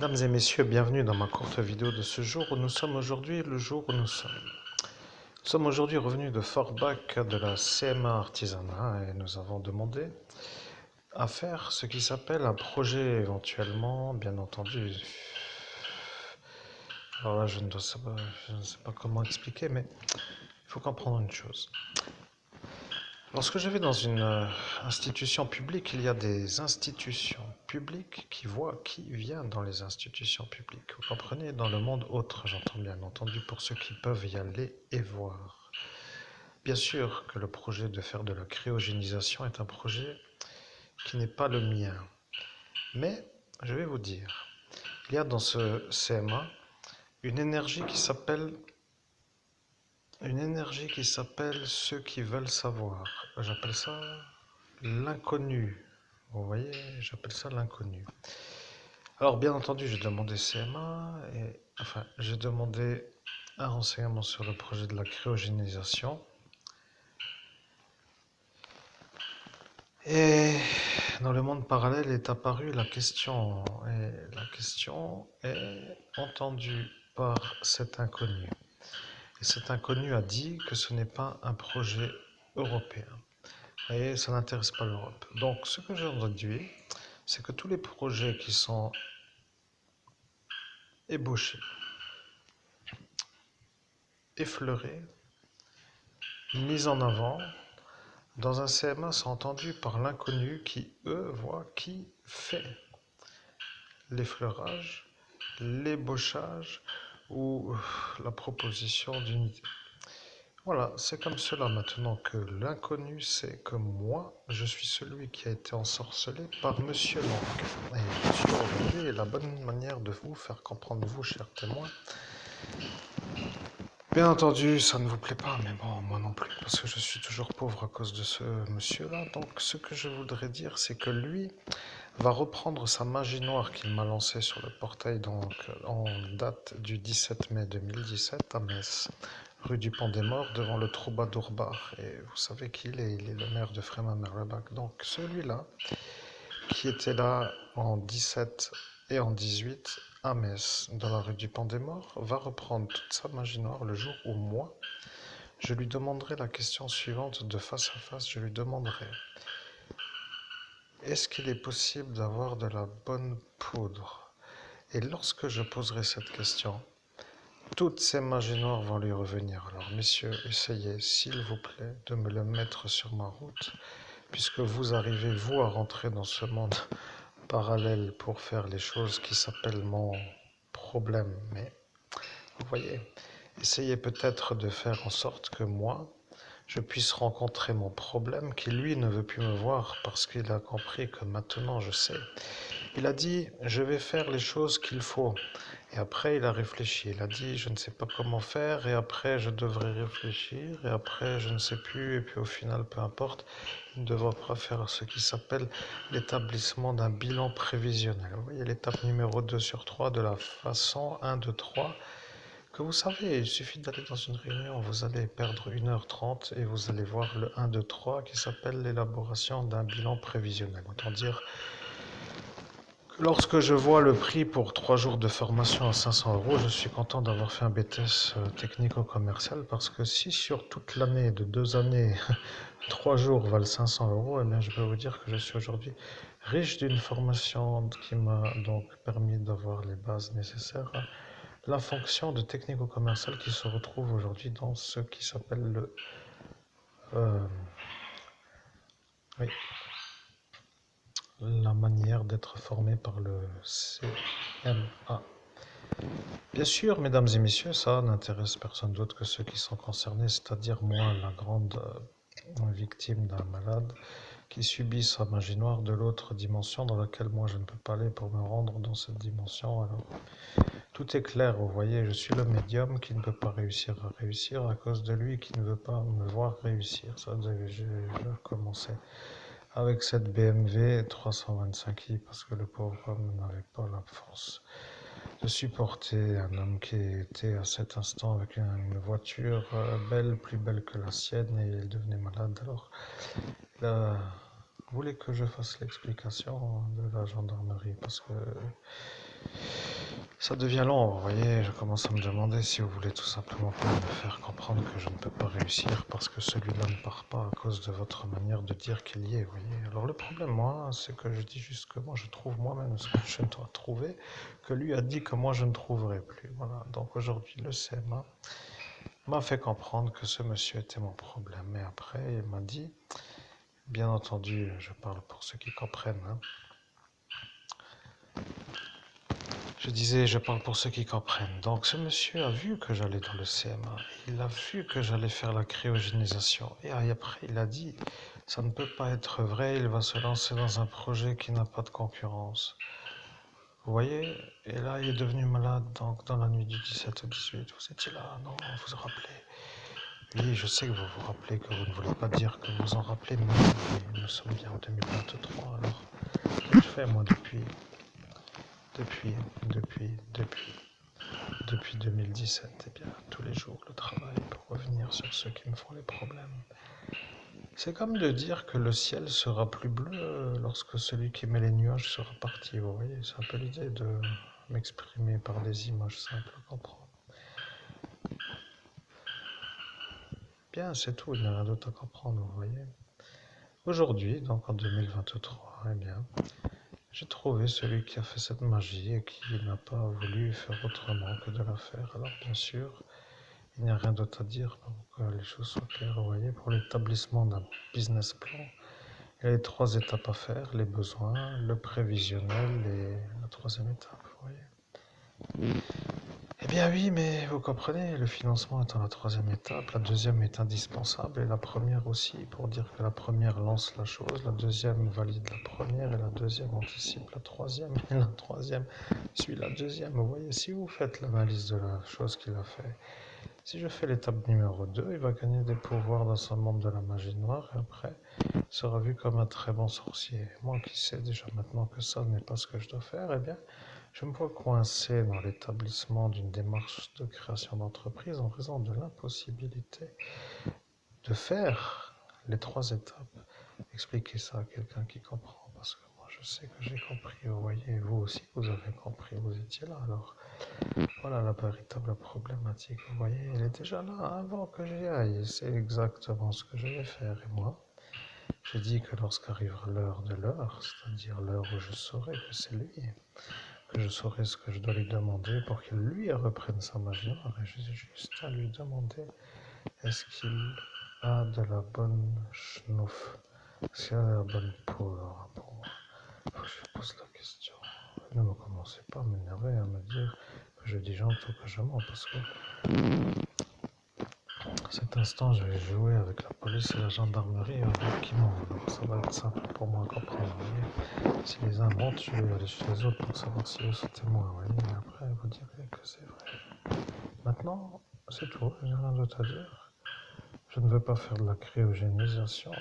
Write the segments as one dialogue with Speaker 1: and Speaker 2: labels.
Speaker 1: Mesdames et messieurs, bienvenue dans ma courte vidéo de ce jour où nous sommes aujourd'hui, le jour où nous sommes. Nous sommes aujourd'hui revenus de Forbach de la CMA Artisanat et nous avons demandé à faire ce qui s'appelle un projet éventuellement, bien entendu. Alors là, je ne sais pas comment expliquer, mais il faut comprendre une chose. Lorsque je vais dans une institution publique, il y a des institutions publiques qui voient qui vient dans les institutions publiques. Vous comprenez? Dans le monde autre, j'entends bien entendu, pour ceux qui peuvent y aller et voir. Bien sûr que le projet de faire de la cryogénisation est un projet qui n'est pas le mien. Mais, je vais vous dire, il y a dans ce CMA une énergie qui s'appelle ceux qui veulent savoir. J'appelle ça l'inconnu. Vous voyez, j'appelle ça l'inconnu. Alors, bien entendu, j'ai demandé CMA, j'ai demandé un renseignement sur le projet de la cryogénisation. Et dans le monde parallèle est apparue la question, et la question est entendue par cet inconnu. Et cet inconnu a dit que ce n'est pas un projet européen. Et ça n'intéresse pas l'Europe. Donc, ce que j'en déduis, c'est que tous les projets qui sont ébauchés, effleurés, mis en avant dans un CMA sont entendus par l'inconnu qui, eux, voit qui fait l'effleurage, l'ébauchage ou la proposition d'une idée. Voilà, c'est comme cela maintenant que l'inconnu sait que moi, je suis celui qui a été ensorcelé par Monsieur Lang. Et je suis aujourd'hui la bonne manière de vous faire comprendre, vous, chers témoins. Bien entendu, ça ne vous plaît pas, mais bon, moi non plus, parce que je suis toujours pauvre à cause de ce monsieur-là. Donc, ce que je voudrais dire, c'est que lui va reprendre sa magie noire qu'il m'a lancée sur le portail, donc en date du 17 mai 2017 à Metz, rue du Pont des Morts, devant le Troubadour Bar. Et vous savez qui il est le maire de Frémin-Merlebach. Donc, celui-là, qui était là en 17 et en 18 à Metz, dans la rue du Pont des Morts, va reprendre toute sa magie noire le jour où moi, je lui demanderai la question suivante de face à face. Je lui demanderai: est-ce qu'il est possible d'avoir de la bonne poudre? Et lorsque je poserai cette question, toutes ces magies noires vont lui revenir. Alors, messieurs, essayez, s'il vous plaît, de me le mettre sur ma route, puisque vous arrivez, vous, à rentrer dans ce monde parallèle pour faire les choses qui s'appellent mon problème. Mais, vous voyez, essayez peut-être de faire en sorte que moi, je puisse rencontrer mon problème, qui lui ne veut plus me voir parce qu'il a compris que maintenant je sais. Il a dit: je vais faire les choses qu'il faut. Et après il a réfléchi, il a dit: je ne sais pas comment faire, et après je devrais réfléchir, et après je ne sais plus, et puis au final, peu importe, il ne devra pas faire ce qui s'appelle l'établissement d'un bilan prévisionnel. Vous voyez, l'étape numéro 2 sur 3 de la façon 1, 2, 3, que vous savez, il suffit d'aller dans une réunion, vous allez perdre 1h30 et vous allez voir le 1, 2, 3 qui s'appelle l'élaboration d'un bilan prévisionnel. Autant dire que lorsque je vois le prix pour 3 jours de formation à 500 euros, je suis content d'avoir fait un BTS technico-commercial, parce que si sur toute l'année de 2 années, 3 jours valent 500 euros, eh bien je peux vous dire que je suis aujourd'hui riche d'une formation qui m'a donc permis d'avoir les bases nécessaires à la fonction de technico-commercial qui se retrouve aujourd'hui dans ce qui s'appelle euh, oui, la manière d'être formé par le CMA. Bien sûr, mesdames et messieurs, ça n'intéresse personne d'autre que ceux qui sont concernés, c'est-à-dire moi, la grande victime d'un malade qui subit sa magie noire de l'autre dimension dans laquelle moi je ne peux pas aller pour me rendre dans cette dimension. Alors, tout est clair, vous voyez, je suis le médium qui ne peut pas réussir à réussir à cause de lui qui ne veut pas me voir réussir. Ça, je vais commencer avec cette BMW 325i parce que le pauvre homme n'avait pas la force de supporter un homme qui était à cet instant avec une voiture belle, plus belle que la sienne, et il devenait malade. Alors, là, vous voulez que je fasse l'explication de la gendarmerie parce que Ça devient long, vous voyez, je commence à me demander si vous voulez tout simplement pas me faire comprendre que je ne peux pas réussir parce que celui-là ne part pas à cause de votre manière de dire qu'il y est, vous voyez. Alors le problème, moi, c'est que je dis juste que moi, je trouve moi-même ce que je dois trouver, que lui a dit que moi, je ne trouverai plus. Voilà, donc aujourd'hui, le CMA m'a fait comprendre que ce monsieur était mon problème. Mais après, il m'a dit, bien entendu, je parle pour ceux qui comprennent, hein. Je disais, je parle pour ceux qui comprennent. Donc ce monsieur a vu que j'allais dans le CMA. Il a vu que j'allais faire la cryogénisation. Et après, il a dit, ça ne peut pas être vrai, il va se lancer dans un projet qui n'a pas de concurrence. Vous voyez? Et là, il est devenu malade, donc dans la nuit du 17 au 18. Vous étiez là, non, vous vous rappelez? Oui, je sais que vous vous rappelez, que vous ne voulez pas dire que vous en rappelez, mais nous sommes bien en 2023, alors qu'ai-je fait moi depuis, depuis Depuis 2017, eh bien, tous les jours, le travail pour revenir sur ceux qui me font les problèmes. C'est comme de dire que le ciel sera plus bleu lorsque celui qui met les nuages sera parti. Vous voyez, c'est un peu l'idée de m'exprimer par des images simples à comprendre. Bien, c'est tout, il n'y a rien d'autre à comprendre, vous voyez. Aujourd'hui, donc en 2023, eh bien, j'ai trouvé celui qui a fait cette magie et qui n'a pas voulu faire autrement que de la faire. Alors, bien sûr, il n'y a rien d'autre à dire pour que les choses soient claires. Vous voyez, pour l'établissement d'un business plan, il y a les 3 étapes à faire, les besoins, le prévisionnel et la 3e étape. Vous voyez. Eh bien oui, mais vous comprenez, le financement étant la 3e étape, la 2e est indispensable et la première aussi, pour dire que la première lance la chose, la 2e valide la première et la 2e anticipe la 3e et la 3e suit la 2e. Vous voyez, si vous faites l'analyse de la chose qu'il a fait, si je fais l'étape numéro 2, il va gagner des pouvoirs dans son monde de la magie noire et après sera vu comme un très bon sorcier. Moi qui sais déjà maintenant que ça n'est pas ce que je dois faire, eh bien, je me vois coincé dans l'établissement d'une démarche de création d'entreprise en raison de l'impossibilité de faire les 3 étapes. Expliquez ça à quelqu'un qui comprend, parce que moi je sais que j'ai compris, vous voyez, vous aussi vous avez compris, vous étiez là alors. Voilà la véritable problématique. Vous voyez, elle est déjà là avant que j'y aille. C'est exactement ce que je vais faire. Et moi, j'ai dit que lorsqu'arrivera l'heure de l'heure, c'est-à-dire l'heure où je saurai que c'est lui, que je saurai ce que je dois lui demander pour qu'il lui reprenne sa magie noire, et j'ai juste à lui demander est-ce qu'il a de la bonne schnouf, est-ce qu'il a de la bonne poudre pour moi. Faut que je lui pose la question. Ne me commencez pas à m'énerver, à me dire que je dis gentil ou que je mens, parce que à cet instant, je vais jouer avec la police et la gendarmerie qui mentent. Donc ça va être simple pour moi à comprendre. Si les uns mentent, je vais aller chez les autres pour savoir si eux sont témoins. Voyez. Et après, vous direz que c'est vrai. Maintenant, c'est tout. Je n'ai rien d'autre à dire. Je ne veux pas faire de la cryogénisation.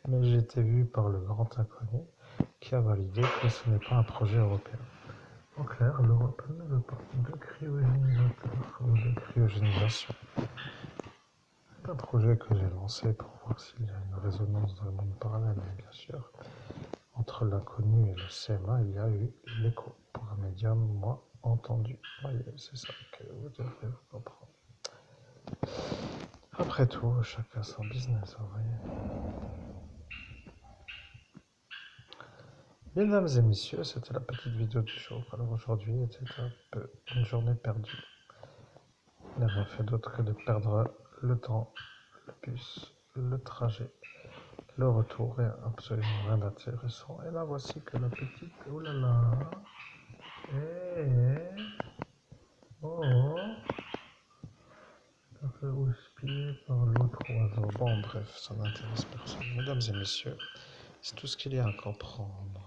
Speaker 1: Mais j'ai été vu par le grand inconnu qui a validé que ce n'est pas un projet européen. En clair, l'Europe ne veut pas de cryogénisateur ou de cryogénisation. C'est un projet que j'ai lancé pour voir s'il y a une résonance dans le monde parallèle, mais bien sûr, entre l'inconnu et le CMA, il y a eu l'écho pour un médium, moi, entendu. Voyez, c'est ça que vous devrez vous comprendre. Après tout, chacun son business, vous voyez. Mesdames et messieurs, c'était la petite vidéo du jour. Alors aujourd'hui était un peu une journée perdue. Il n'a rien fait d'autre que de perdre le temps, le bus, le trajet, le retour et absolument rien d'intéressant. Et là voici que la petite, oh là là, oh, ça fait houspiller par l'autre oiseau. Bon bref, ça n'intéresse personne. Mesdames et messieurs, c'est tout ce qu'il y a à comprendre.